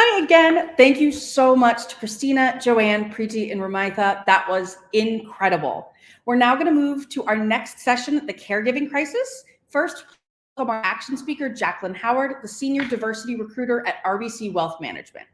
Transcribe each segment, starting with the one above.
Hi again. Thank you so much to Christina, Joanne, Preeti, and Ramitha. That was incredible. We're now going to move to our next session, the caregiving crisis. First, our action speaker, Jaclyn Howard, the Senior Diversity Recruiter at RBC Wealth Management.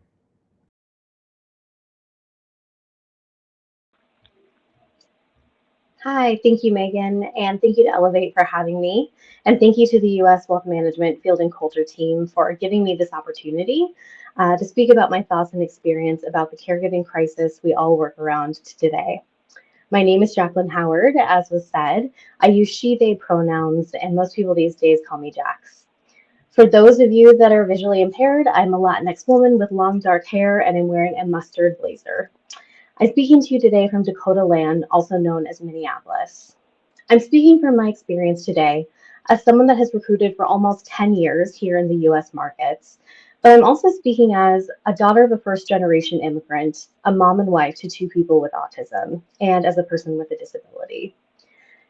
Hi, thank you, Megan, and thank you to Ellevate for having me. And thank you to the U.S. Wealth Management Field and Culture team for giving me this opportunity to speak about my thoughts and experience about the caregiving crisis we all work around today. My name is Jaclyn Howard, as was said. I use she, they pronouns, and most people these days call me Jax. For those of you that are visually impaired, I'm a Latinx woman with long dark hair and I'm wearing a mustard blazer. I'm speaking to you today from Dakota Land, also known as Minneapolis. I'm speaking from my experience today as someone that has recruited for almost 10 years here in the US markets, but I'm also speaking as a daughter of a first-generation immigrant, a mom and wife to two people with autism, and as a person with a disability.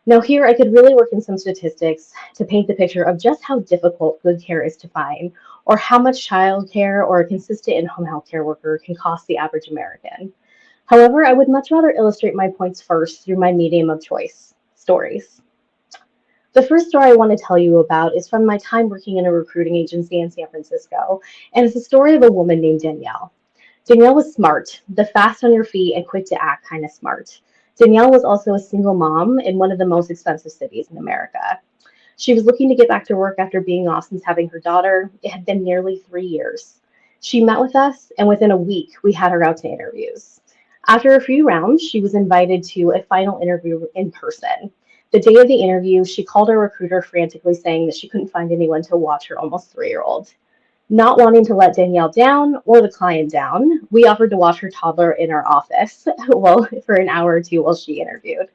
Now here I could really work in some statistics to paint the picture of just how difficult good care is to find, or how much childcare or a consistent in-home healthcare worker can cost the average American. However, I would much rather illustrate my points first through my medium of choice, stories. The first story I want to tell you about is from my time working in a recruiting agency in San Francisco, and it's the story of a woman named Danielle. Danielle was smart, the fast on your feet and quick to act kind of smart. Danielle was also a single mom in one of the most expensive cities in America. She was looking to get back to work after being off since having her daughter. It had been nearly 3 years. She met with us, and within a week, we had her out to interviews. After a few rounds, she was invited to a final interview in person. The day of the interview, she called her recruiter frantically saying that she couldn't find anyone to watch her almost 3-year-old. Not wanting to let Danielle down or the client down, we offered to watch her toddler in our office, well, for an hour or two while she interviewed.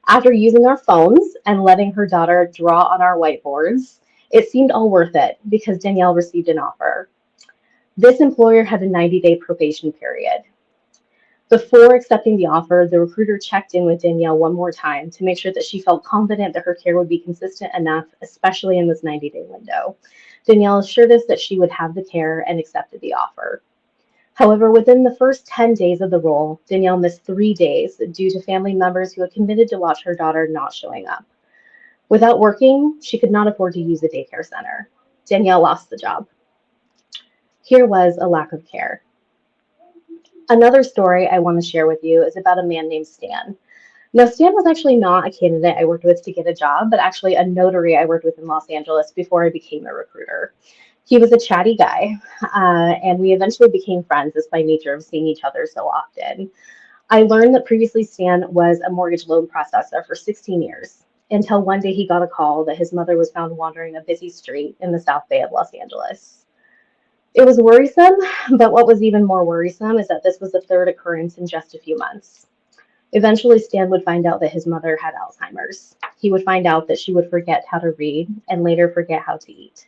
After using our phones and letting her daughter draw on our whiteboards, it seemed all worth it because Danielle received an offer. This employer had a 90-day probation period. Before accepting the offer, the recruiter checked in with Danielle one more time to make sure that she felt confident that her care would be consistent enough, especially in this 90-day window. Danielle assured us that she would have the care and accepted the offer. However, within the first 10 days of the role, Danielle missed 3 days due to family members who had committed to watch her daughter not showing up. Without working, she could not afford to use a daycare center. Danielle lost the job. Here was a lack of care. Another story I want to share with you is about a man named Stan. Now, Stan was actually not a candidate I worked with to get a job, but actually a notary I worked with in Los Angeles before I became a recruiter. He was a chatty guy, and we eventually became friends just by nature of seeing each other so often. I learned that previously Stan was a mortgage loan processor for 16 years, until one day he got a call that his mother was found wandering a busy street in the South Bay of Los Angeles. It was worrisome, but what was even more worrisome is that this was the third occurrence in just a few months. Eventually, Stan would find out that his mother had Alzheimer's. He would find out that she would forget how to read and later forget how to eat.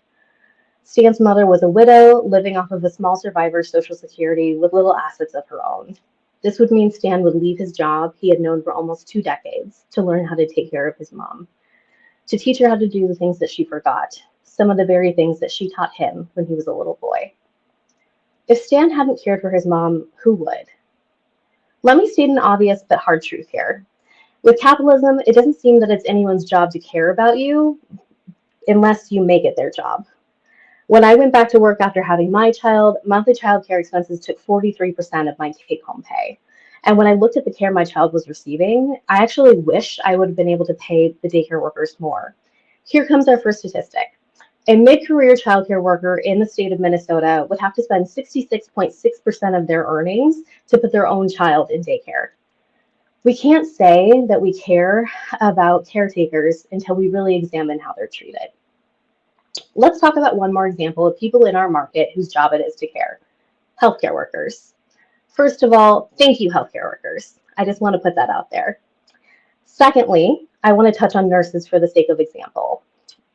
Stan's mother was a widow, living off of a small survivor's Social Security with little assets of her own. This would mean Stan would leave his job he had known for almost 2 decades to learn how to take care of his mom, to teach her how to do the things that she forgot, some of the very things that she taught him when he was a little boy. If Stan hadn't cared for his mom, who would? Let me state an obvious but hard truth here. With capitalism, it doesn't seem that it's anyone's job to care about you unless you make it their job. When I went back to work after having my child, monthly child care expenses took 43% of my take-home pay. And when I looked at the care my child was receiving, I actually wish I would have been able to pay the daycare workers more. Here comes our first statistic. A mid-career childcare worker in the state of Minnesota would have to spend 66.6% of their earnings to put their own child in daycare. We can't say that we care about caretakers until we really examine how they're treated. Let's talk about one more example of people in our market whose job it is to care. Healthcare workers. First of all, thank you, healthcare workers. I just want to put that out there. Secondly, I want to touch on nurses for the sake of example.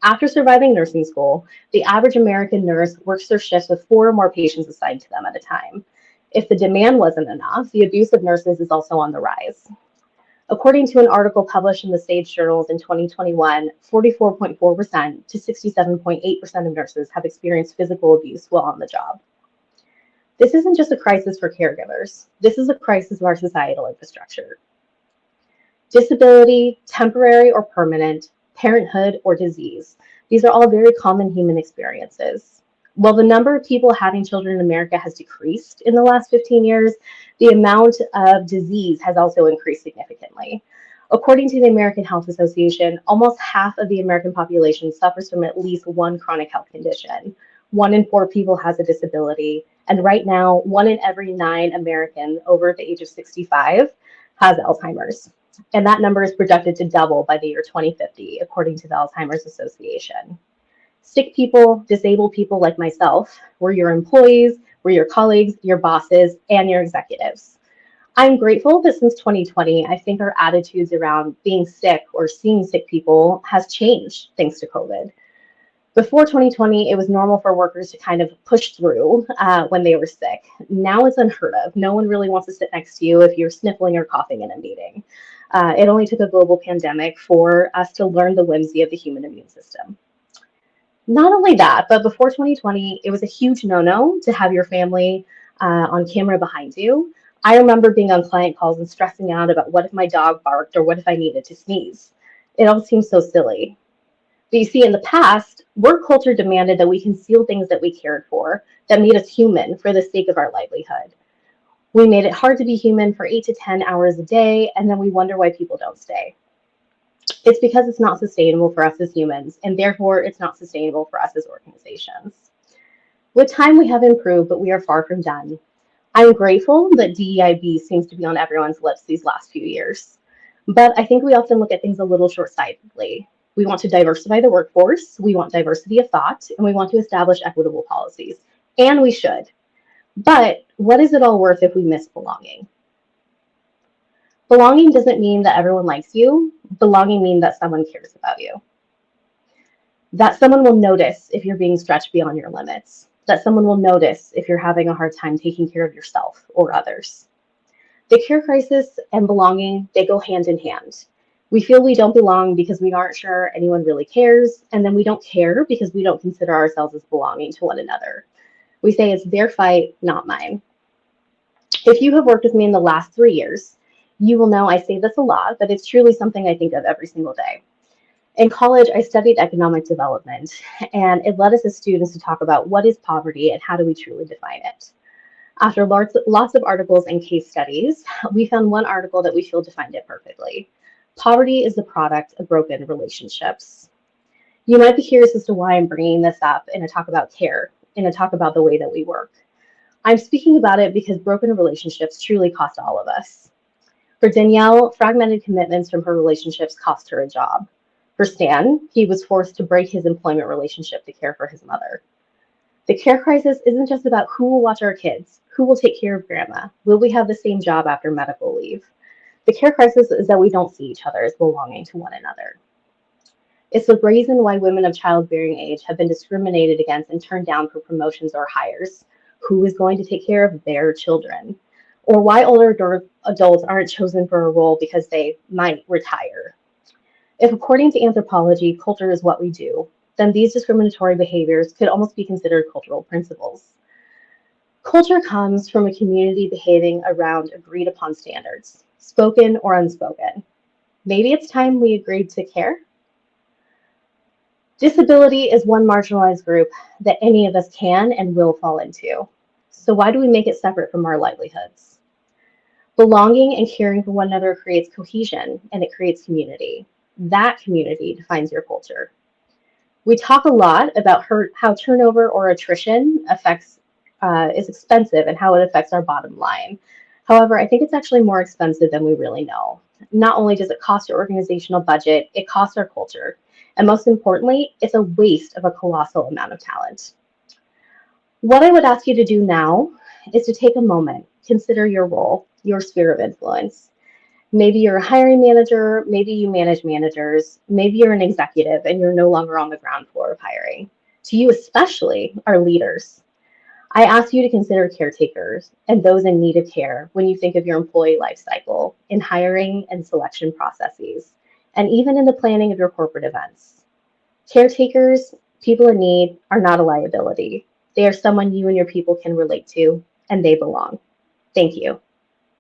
After surviving nursing school, the average American nurse works their shifts with 4 or more patients assigned to them at a time. If the demand wasn't enough, the abuse of nurses is also on the rise. According to an article published in the Sage Journals in 2021, 44.4% to 67.8% of nurses have experienced physical abuse while on the job. This isn't just a crisis for caregivers. This is a crisis of our societal infrastructure. Disability, temporary or permanent, parenthood or disease. These are all very common human experiences. While the number of people having children in America has decreased in the last 15 years, the amount of disease has also increased significantly. According to the American Health Association, almost half of the American population suffers from at least one chronic health condition. 1 in 4 people has a disability, and right now, 1 in every 9 Americans over the age of 65 has Alzheimer's. And that number is projected to double by the year 2050, according to the Alzheimer's Association. Sick people, disabled people like myself, we're your employees, we're your colleagues, your bosses, and your executives. I'm grateful that since 2020, I think our attitudes around being sick or seeing sick people has changed thanks to COVID. Before 2020, it was normal for workers to kind of push through when they were sick. Now it's unheard of. No one really wants to sit next to you if you're sniffling or coughing in a meeting. It only took a global pandemic for us to learn the whimsy of the human immune system. Not only that, but before 2020, it was a huge no-no to have your family on camera behind you. I remember being on client calls and stressing out about what if my dog barked or what if I needed to sneeze. It all seems so silly. But you see, in the past, work culture demanded that we conceal things that we cared for, that made us human for the sake of our livelihood. We made it hard to be human for 8 to 10 hours a day, and then we wonder why people don't stay. It's because it's not sustainable for us as humans, and therefore it's not sustainable for us as organizations. With time, we have improved, but we are far from done. I'm grateful that DEIB seems to be on everyone's lips these last few years, but I think we often look at things a little short-sightedly. We want to diversify the workforce, we want diversity of thought, and we want to establish equitable policies, and we should. But what is it all worth if we miss belonging? Belonging doesn't mean that everyone likes you. Belonging means that someone cares about you. That someone will notice if you're being stretched beyond your limits. That someone will notice if you're having a hard time taking care of yourself or others. The care crisis and belonging, they go hand in hand. We feel we don't belong because we aren't sure anyone really cares, and then we don't care because we don't consider ourselves as belonging to one another. We say it's their fight, not mine. If you have worked with me in the last 3 years, you will know I say this a lot, but it's truly something I think of every single day. In college, I studied economic development, and it led us as students to talk about what is poverty and how do we truly define it. After lots of articles and case studies, we found one article that we feel defined it perfectly. Poverty is the product of broken relationships. You might be curious as to why I'm bringing this up in a talk about care, in a talk about the way that we work. I'm speaking about it because broken relationships truly cost all of us. For Danielle, fragmented commitments from her relationships cost her a job. For Stan, he was forced to break his employment relationship to care for his mother. The care crisis isn't just about who will watch our kids, who will take care of grandma, will we have the same job after medical leave. The care crisis is that we don't see each other as belonging to one another. It's the reason why women of childbearing age have been discriminated against and turned down for promotions or hires. Who is going to take care of their children? Or why older adults aren't chosen for a role because they might retire. If according to anthropology, culture is what we do, then these discriminatory behaviors could almost be considered cultural principles. Culture comes from a community behaving around agreed upon standards, spoken or unspoken. Maybe it's time we agreed to care. Disability is one marginalized group that any of us can and will fall into. So why do we make it separate from our livelihoods? Belonging and caring for one another creates cohesion and it creates community. That community defines your culture. We talk a lot about how turnover or attrition is expensive and how it affects our bottom line. However, I think it's actually more expensive than we really know. Not only does it cost your organizational budget, it costs our culture. And most importantly, it's a waste of a colossal amount of talent. What I would ask you to do now is to take a moment, consider your role, your sphere of influence. Maybe you're a hiring manager, maybe you manage managers, maybe you're an executive and you're no longer on the ground floor of hiring. To you especially are leaders. I ask you to consider caretakers and those in need of care when you think of your employee life cycle, in hiring and selection processes, and even in the planning of your corporate events. Caretakers, people in need, are not a liability. They are someone you and your people can relate to. and they belong. Thank you.